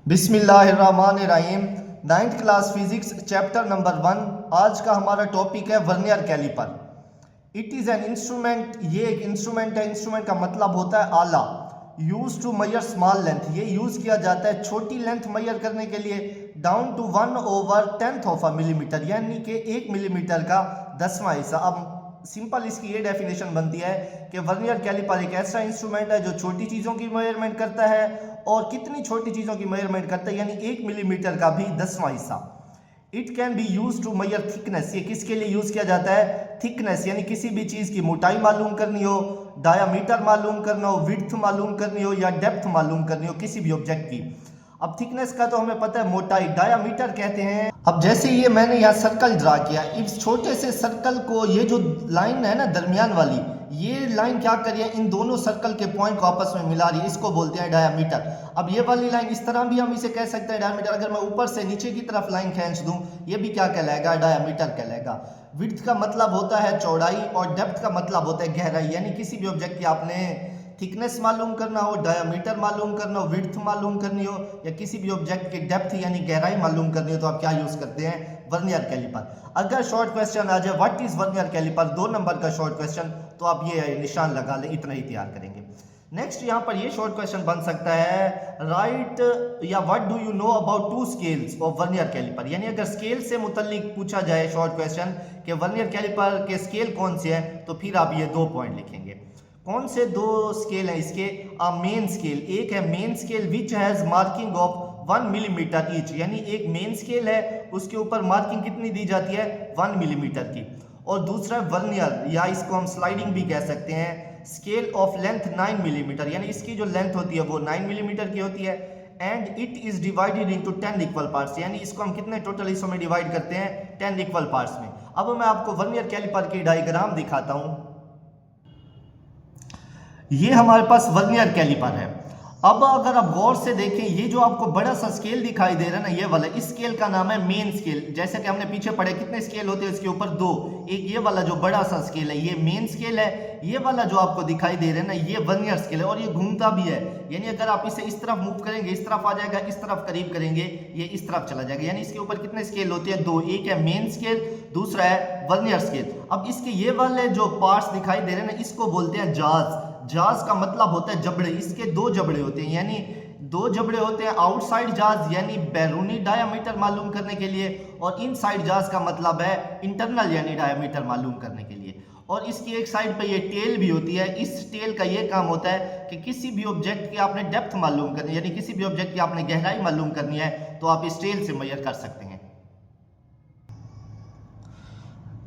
बिस्मिल्लाहिर्रहमानिर्रहीम। 9th class physics chapter number 1। आज का हमारा टॉपिक है vernier calliper. It is an instrument. ये एक इंस्ट्रूमेंट है। इंस्ट्रूमेंट का मतलब होता है आला। Use to measure small length. ये यूज़ किया जाता है छोटी लेंथ मैयर करने के लिए। Down to 1/10 of a millimetre, यानी कि 1 मिलीमीटर का 10वां हिस्सा। अब सिंपल इसकी ये डेफिनेशन बनती है कि वर्नियर कैलिपर एक ऐसा इंस्ट्रूमेंट है जो छोटी चीज़ों की मेजरमेंट करता है। और कितनी छोटी चीज़ों की मेजरमेंट करता है, यानी 1 मिलीमीटर का भी 10वां हिस्सा। It can be use to measure thickness. ये किसके लिए यूज़ किया जाता है? थिकनेस, यानी किसी भी चीज़ की मोटाई मालूम करनी हो, डायामीटर मालूम करना हो, विड्थ मालूम करनी हो या डेप्थ मालूम करनी हो किसी भी ऑब्जेक्ट की। अब थिकनेस का तो हमें पता है, मोटाई डायामीटर कहते हैं। अब जैसे ये मैंने यहाँ सर्कल ड्रा किया, इस छोटे से सर्कल को ये जो लाइन है ना दरमियान वाली, ये लाइन क्या कर रही है, इन दोनों सर्कल के पॉइंट को आपस में मिला रही है। इसको बोलते हैं डायामीटर। अब ये वाली लाइन इस तरह भी हम इसे कह सकते हैं डायामीटर। अगर मैं ऊपर से नीचे की तरफ लाइन खींच दूं, ये भी क्या कहलाएगा? डायामीटर कहलाएगा। विड्थ का मतलब होता है चौड़ाई और डेप्थ का मतलब होता है गहराई, यानी किसी भी ऑब्जेक्ट की आपने थिकनेस मालूम करना हो, डायामीटर मालूम करना हो, विड्थ मालूम करनी हो या किसी भी ऑब्जेक्ट की डेप्थ यानी गहराई मालूम करनी हो, तो आप क्या यूज करते हैं? Vernier calliper. अगर शॉर्ट क्वेश्चन आ जाए what is vernier calliper, 2 number का शॉर्ट क्वेश्चन, तो आप ये निशान लगा लें, इतना ही तैयार करेंगे। नेक्स्ट यहाँ पर ये शॉर्ट क्वेश्चन बन सकता है राइट या what do you know about 2 scales of vernier calliper. यानी अगर स्केल से मुतल्लिक पूछा जाए शॉर्ट क्वेश्चन कि वर्नियर कैलिपर के स्केल कौन से हैं, तो फिर आप ये 2 पॉइंट लिखेंगे। कौन से 2 स्केल हैं इसके? मेन स्केल, एक है main scale which has marking of 1 millimetre each, यानी एक मेन स्केल है उसके ऊपर मार्किंग कितनी दी जाती है? 1 मिलीमीटर की। और दूसरा है वर्नियर, या इसको हम स्लाइडिंग भी कह सकते हैं, स्केल ऑफ लेंथ 9 मिलीमीटर, यानी इसकी जो लेंथ होती है वो 9 मिलीमीटर की होती है। And it is divided into 10 equal parts, यानी इसको हम कितने टोटल हिस्सों में डिवाइड करते हैं? 10 इक्वल पार्ट्स में। अब मैं आपको वर्नियर कैलिपर की डायग्राम दिखाता हूं। ये हमारे पास वर्नियर कैलिपर है। अब अगर आप गौर से देखें, ये जो आपको बड़ा सा स्केल दिखाई दे रहा है ना, ये वाला, इस स्केल का नाम है मेन स्केल। जैसे कि हमने पीछे पढ़े कितने स्केल होते हैं इसके ऊपर? 2। एक ये वाला जो बड़ा सा स्केल है ये मेन स्केल है, ये वाला जो आपको दिखाई दे रहा है ना ये वर्नियर स्केल है। और ये घूमता भी है, यानी अगर आप इसे इस तरफ मूव करेंगे इस तरफ आ जाएगा, इस तरफ करीब करेंगे ये इस तरफ चला जाएगा। यानी इसके ऊपर कितने स्केल होते हैं? 2। एक है मेन स्केल, दूसरा है वर्नियर स्केल। अब इसके ये वाले जो पार्ट्स दिखाई दे रहे हैं ना, इसको बोलते हैं जाज। जाज का मतलब होता है जबड़े। इसके 2 जबड़े होते हैं, यानी 2 जबड़े होते हैं। आउटसाइड जाज यानी बैरूनी डायामीटर मालूम करने के लिए, और इनसाइड जाज का मतलब है इंटरनल यानी डायामीटर मालूम करने के लिए। और इसकी एक साइड पे ये टेल भी होती है। इस टेल का ये काम होता है कि किसी भी ऑब्जेक्ट की आपने डेप्थ मालूम करनी, यानी किसी भी ऑब्जेक्ट की आपने गहराई मालूम करनी है, तो आप इस टेल से मेजर कर सकते हैं।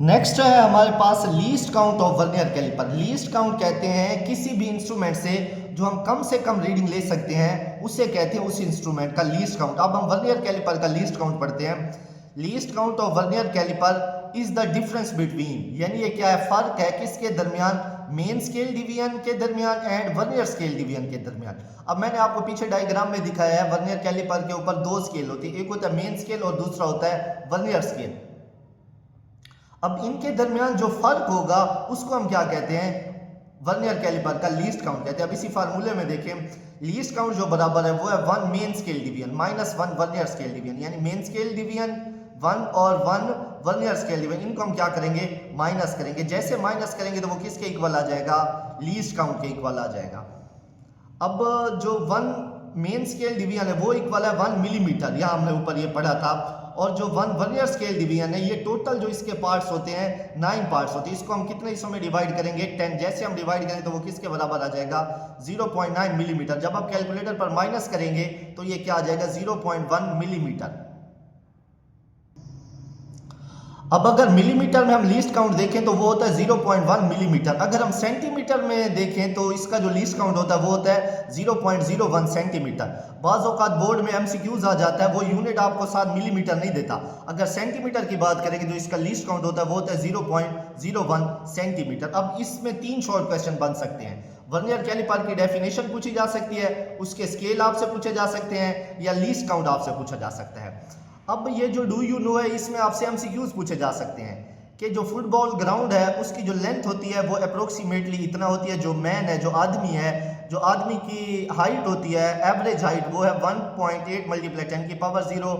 नेक्स्ट है हमारे पास least count of vernier caliper. Least count कहते हैं किसी भी इंस्ट्रूमेंट से जो हम कम से कम रीडिंग ले सकते हैं, उसे कहते हैं उस इंस्ट्रूमेंट का लीस्ट काउंट। अब हम वर्नियर कैलिपर का लीस्ट काउंट पढ़ते हैं। Least count of vernier calliper is the difference between, यानी ये क्या है? फर्क है किसके दरमियान? मेन स्केल डिवीजन के दरमियान एंड वर्नियर स्केल डिवीजन के दरमियान। अब मैंने आपको पीछे डायग्राम में दिखाया है, वर्नियर कैलिपर के ऊपर 2 स्केल होती है, एक होता है मेन स्केल और दूसरा होता है वर्नियर स्केल। अब इनके दरमियान जो फर्क होगा उसको हम क्या कहते हैं? वर्नियर कैलिपर का लीस्ट काउंट कहते हैं। अब इसी फार्मूले में देखें, लीस्ट काउंट जो बराबर है वो है 1 main scale division minus 1 vernier scale division, यानी मेन स्केल डिवीजन 1 और 1 वर्नियर स्केल डिवीजन, इनको हम क्या करेंगे? माइनस करेंगे। जैसे माइनस करेंगे तो वो किसके इक्वल आ जाएगा? लीस्ट काउंट के इक्वल आ जाएगा। अब जो 1 मेन स्केल डिवीजन है वो इक्वल है 1 मिलीमीटर, यहाँ हमने ऊपर ये पढ़ा था। और जो 1 वर्नियर स्केल डिवीजन है, ये टोटल जो इसके पार्ट्स होते हैं 9 पार्ट्स होते हैं, इसको हम कितने हिस्सों में डिवाइड करेंगे? 10। जैसे हम डिवाइड करें तो वो किसके बराबर आ जाएगा? 0.9 मिलीमीटर। जब आप कैलकुलेटर पर माइनस करेंगे तो ये क्या आ जाएगा? 0.1 मिलीमीटर। अब अगर मिलीमीटर में हम लीस्ट काउंट देखें तो वो होता है 0.1 मिलीमीटर। अगर हम सेंटीमीटर में देखें तो इसका जो लीस्ट काउंट होता है वो होता है 0.01 सेंटीमीटर। बाज़ औक़ात बोर्ड में MCQs आ जाता है, वो यूनिट आपको साथ मिलीमीटर नहीं देता। अगर सेंटीमीटर की बात करेंगे तो इसका लीस्ट काउंट होता है वो होता है 0.01 सेंटीमीटर। अब इसमें 3 शॉर्ट क्वेश्चन बन सकते हैं। वर्नियर कैलिपर की डेफिनेशन पूछी जा सकती है, उसके स्केल आपसे पूछे जा सकते हैं, या लीस्ट काउंट आपसे पूछा जा सकता है। अब ये जो डू यू नो है, इसमें आपसे MCQs पूछे जा सकते हैं कि जो फुटबॉल ग्राउंड है उसकी जो लेंथ होती है वो अप्रोक्सीमेटली इतना होती है, जो मैन है, जो आदमी है, जो आदमी की हाइट होती है, एवरेज हाइट, वो है 1.8 मल्टीप्लाई 10 की पावर 0,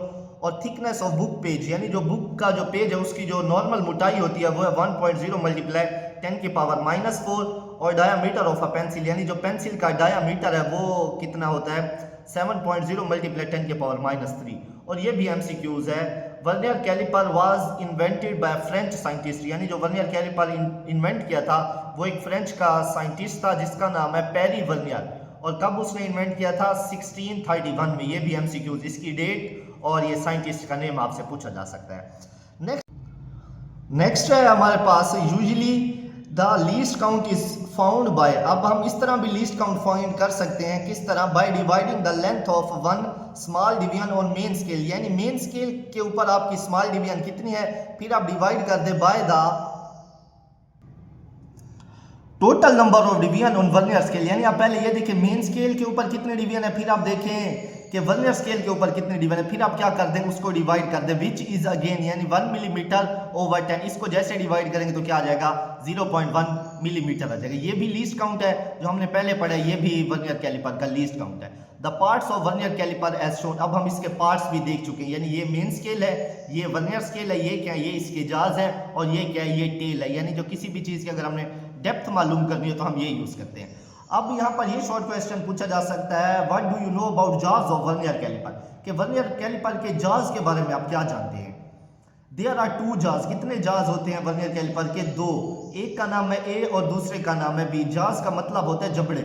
और थिकनेस ऑफ बुक पेज यानी जो बुक का जो पेज है उसकी जो नॉर्मल मोटाई होती है वो है 1.0 मल्टीप्लाई 10 की पावर -4, और डायामीटर ऑफ अ पेंसिल यानी जो पेंसिल का डायामीटर है वो कितना होता है 7.0 मल्टीप्लाई 10 की पावर -3। और ये भी एमसीक्यूज है। Vernier calliper was invented by French scientist, यानी जो वर्नियर कैलिपर इन्वेंट किया था वो एक फ्रेंच का साइंटिस्ट था जिसका नाम है पेरी वर्नियर, और कब उसने इन्वेंट किया था 1631 में। ये भी एमसीक्यूज, इसकी डेट और ये साइंटिस्ट का नेम आपसे पूछा जा सकता है। नेक्स्ट है हमारे पास usually the least count is found by. अब हम इस तरह भी लीस्ट काउंट फाइंड कर सकते हैं, किस तरह, by dividing the length of one small division on main scale, यानी मेन स्केल के ऊपर आपकी स्मॉल डिवीजन कितनी है, फिर आप डिवाइड कर दे by the total number of division on vernier scale. यानी आप पहले ये देखें मेन स्केल के ऊपर कितने डिवीजन है, फिर आप देखें कि वर्नियर स्केल के ऊपर कितने डिवीजन है, फिर आप क्या कर दें उसको डिवाइड कर दें, विच इज अगेन यानी 1 मिलीमीटर ओवर 10। इसको जैसे डिवाइड करेंगे तो क्या आ जाएगा 0.1 मिलीमीटर आ जाएगा। ये भी लीस्ट काउंट है जो हमने पहले पढ़ा है, ये भी वर्नियर कैलिपर का लीस्ट काउंट है। The parts of vernier calliper as shown. अब हम इसके पार्ट्स भी देख चुके हैं, यानी ये मेन स्केल है, ये वर्नियर स्केल है, ये क्या है, ये इसके जाज है, और ये क्या है, ये टेल है। यानी जो किसी भी चीज़ की अगर हमने डेप्थ मालूम करनी हो तो हम ये यूज़ करते हैं। अब यहाँ पर ये शॉर्ट क्वेश्चन पूछा जा सकता है, what do you know about जाज ऑफ वर्नियर कैलिपर, कि वर्नियर कैलिपर के जाज के बारे में आप क्या जानते हैं। देयर आर 2 जाज। कितने जाज होते हैं वर्नियर कैलिपर के? 2। एक का नाम है ए और दूसरे का नाम है बी। जाज का मतलब होता है जबड़े।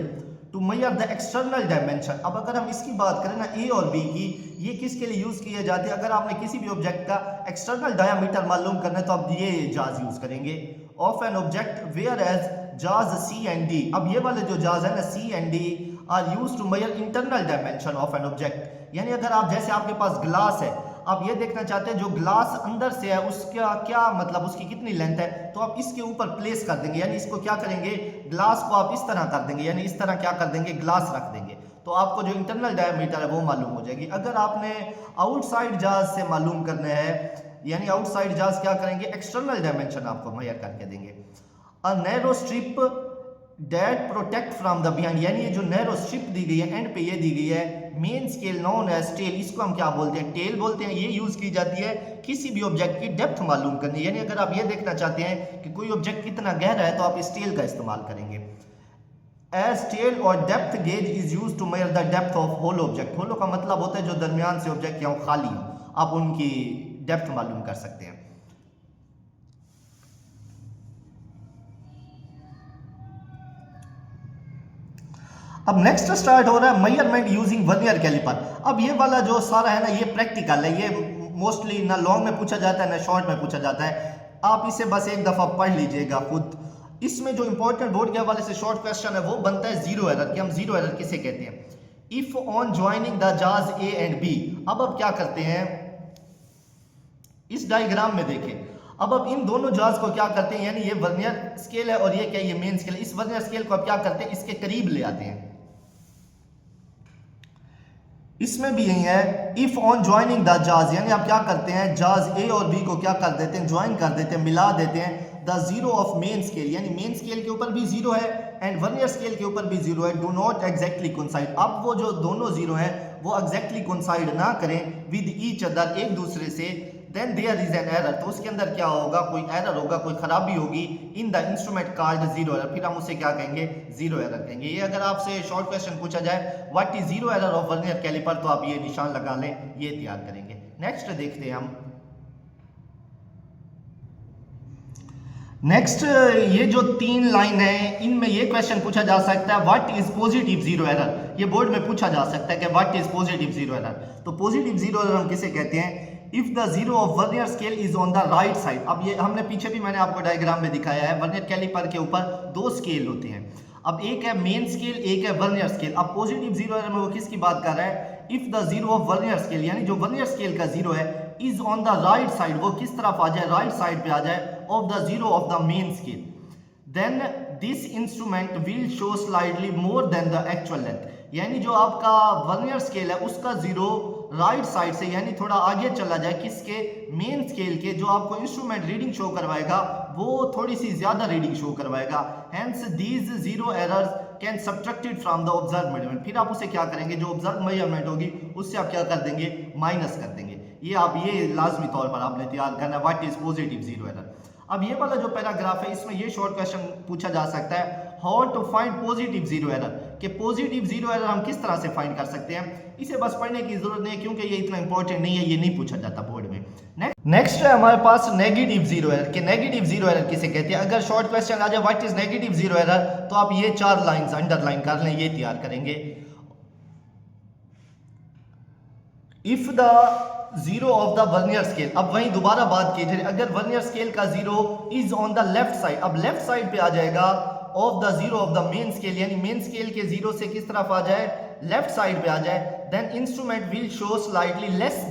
To measure the external dimension. अब अगर हम इसकी बात करें ना ए और बी की, ये किसके लिए यूज किए जाते हैं? अगर आपने किसी भी ऑब्जेक्ट का एक्सटर्नल डायमीटर मालूम करना है तो आप ये जाज यूज करेंगे। Of an object whereas jaws C and D. अब ये वाले जो जाज है ना C and D are use to measure internal dimension of an object. यानी अगर आप जैसे आपके पास ग्लास है, आप ये देखना चाहते हैं जो ग्लास अंदर से है उसका क्या मतलब, उसकी कितनी लेंथ है, तो आप इसके ऊपर प्लेस कर देंगे, यानी इसको क्या करेंगे, ग्लास को आप इस तरह कर देंगे, यानी इस तरह क्या कर देंगे, ग्लास रख देंगे, तो आपको जो इंटरनल डायमीटर है वो मालूम हो जाएगी। अगर आपने आउटसाइड जाज से मालूम करने हैं, यानी आउटसाइड जाज क्या करेंगे, एक्सटर्नल डायमेंशन आपको मेजर करके देंगे। A narrow strip that protect from the behind, यानी ये जो नैरो स्ट्रिप दी गई है एंड पे ये दी गई है, main scale known as tail, इसको हम क्या बोलते हैं, टेल बोलते हैं। ये यूज की जाती है किसी भी ऑब्जेक्ट की डेप्थ मालूम करनी, यानी अगर आप ये देखना चाहते हैं कि कोई ऑब्जेक्ट कितना गहरा है तो आप इस टेल का इस्तेमाल करेंगे। एज टेल और depth gauge is use to measure the depth of hollow object. Hollow का मतलब होता है जो दरमियान से ऑब्जेक्ट या खाली हो, आप उनकी डेप्थ मालूम कर सकते हैं। अब नेक्स्ट स्टार्ट हो रहा है मेजरमेंट यूजिंग वर्नियर कैलिपर। अब ये वाला जो सारा है ना ये प्रैक्टिकल है, ये मोस्टली ना लॉन्ग में पूछा जाता है ना शॉर्ट में पूछा जाता है। आप इसे बस एक दफा पढ़ लीजिएगा खुद। इसमें जो इंपॉर्टेंट बोर्ड के हवाले से शॉर्ट क्वेश्चन है वो बनता है जीरो एरर, कि हम जीरो एरर किसे कहते हैं। इफ ऑन ज्वाइनिंग द जाज ए एंड बी। अब क्या करते हैं, इस डायग्राम में देखें, अब इन दोनों जाज को क्या करते हैं, यानी ये वर्नियर स्केल है और ये क्या, ये मेन स्केल। इस वर्नियर स्केल को अब क्या करते हैं, इसके करीब ले आते हैं। इसमें भी यही है, इफ ऑन ज्वाइनिंग द जाज, यानी आप क्या करते हैं, जाज ए और बी को क्या कर देते हैं, ज्वाइन कर देते हैं, मिला देते हैं। The zero of main scale, यानी मेन स्केल के ऊपर भी जीरो है एंड वर्नियर स्केल के ऊपर भी जीरो है, डू नॉट एग्जैक्टली कोइंसाइड। अब वो जो दोनों जीरो हैं वो एग्जैक्टली कोइंसाइड ना करें विद ईच अदर, एक दूसरे से, then there is an error, तो उसके अंदर क्या होगा, कोई एरर होगा, कोई खराबी होगी in the instrument called zero error, फिर हम उसे क्या कहेंगे, जीरो एरर कहेंगे। ये अगर आपसे शॉर्ट क्वेश्चन पूछा जाए what is zero error of vernier calliper, तो आप ये निशान लगा लें, ये तैयार करेंगे। नेक्स्ट देखते हैं हम, नेक्स्ट ये जो 3 लाइन है इनमें ये क्वेश्चन पूछा जा सकता है what is positive zero error. ये बोर्ड में पूछा जा सकता है कि what is positive zero error. तो पॉजिटिव जीरो एरर हम किसे कहते हैं, if the zero of vernier scale is on the right side. अब ये हमने पीछे भी मैंने आपको डायग्राम में दिखाया है, वर्नियर कैलिपर के ऊपर 2 स्केल होते हैं। अब एक है मेन स्केल, एक है वर्नियर स्केल। अब पॉजिटिव जीरो एरर में वो किसकी बात कर रहा है, if the zero of vernier scale, यानी जो वर्नियर स्केल का जीरो है, is on the right side, वो किस तरफ आ जाए, राइट साइड पे आ जाए of the zero of the main scale, then this instrument will show slightly more than the actual length. यानी जो आपका वर्नियर स्केल है उसका जीरो राइट साइड से, यानी थोड़ा आगे चला जाए किसके, मेन स्केल के, जो आपको इंस्ट्रूमेंट रीडिंग शो करवाएगा वो थोड़ी सी ज्यादा रीडिंग शो करवाएगा। Hence these zero errors can subtracted from the observe measurement, फिर आप उसे क्या करेंगे, जो ऑब्जर्व मेजरमेंट होगी उससे आप क्या कर देंगे, माइनस कर देंगे। ये लाजमी तौर पर आपने तैयार करना है, what is positive zero error. अब ये वाला जो पैराग्राफ है इसमें ये शॉर्ट क्वेश्चन पूछा जा सकता है, how to find positive zero error, कि पॉजिटिव जीरो एरर हम किस तरह से फाइंड कर सकते हैं। इसे बस पढ़ने की जरूरत नहीं है क्योंकि ये इतना इंपॉर्टेंट नहीं है, ये नहीं पूछा जाता बोर्ड में। नेक्स्ट है हमारे पास नेगेटिव जीरो एरर, कि नेगेटिव जीरो एरर किसे कहते हैं। अगर शॉर्ट क्वेश्चन आ जाए what is negative zero error, तो आप ये 4 लाइंस अंडरलाइन कर लें, ये तैयार करेंगे। If the zero of the vernier scale, अब वहीं दोबारा बात कीजिए, अगर वर्नियर स्केल का zero is on the left side, अब लेफ्ट साइड पे आ जाएगा of the zero of the main scale, यानी मेन स्केल के जीरो से किस तरफ आ जाए, लेफ्ट साइड पे आ जाए, then instrument will show slightly less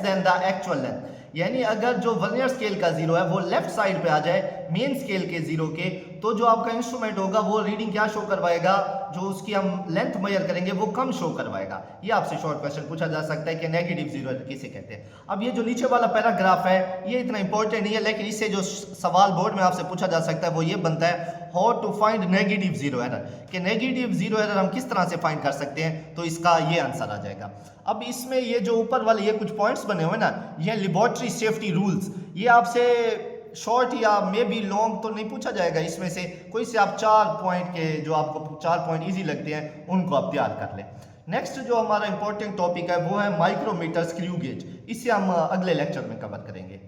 than the actual length, यानी अगर जो वर्नियर स्केल का जीरो है वो लेफ्ट साइड पे आ जाए मेन स्केल के जीरो के, तो जो आपका इंस्ट्रूमेंट होगा वो रीडिंग क्या शो करवाएगा, जो उसकी हम लेंथ मेजर करेंगे वो कम शो करवाएगा। ये आपसे शॉर्ट क्वेश्चन पूछा जा सकता है कि नेगेटिव जीरो किसे कहते हैं। अब ये जो नीचे वाला पैराग्राफ है ये इतना इंपॉर्टेंट नहीं है, लेकिन इससे जो सवाल बोर्ड में आपसे पूछा जा सकता है वो ये बनता है, how to find negative zero error, कि नेगेटिव जीरो एरर हम किस तरह से फाइंड कर सकते हैं, तो इसका ये आंसर आ जाएगा। अब इसमें ये जो ऊपर वाले ये कुछ पॉइंट्स बने हुए ना, ये लेबोरेटरी सेफ्टी रूल्स, ये आपसे शॉर्ट या मे बी लॉन्ग तो नहीं पूछा जाएगा, इसमें से कोई से आप 4 पॉइंट के, जो आपको 4 पॉइंट इजी लगते हैं उनको आप तैयार कर लें। नेक्स्ट जो हमारा इंपॉर्टेंट टॉपिक है वो है माइक्रोमीटर स्क्रू गेज, इसे हम अगले लेक्चर में कवर करेंगे।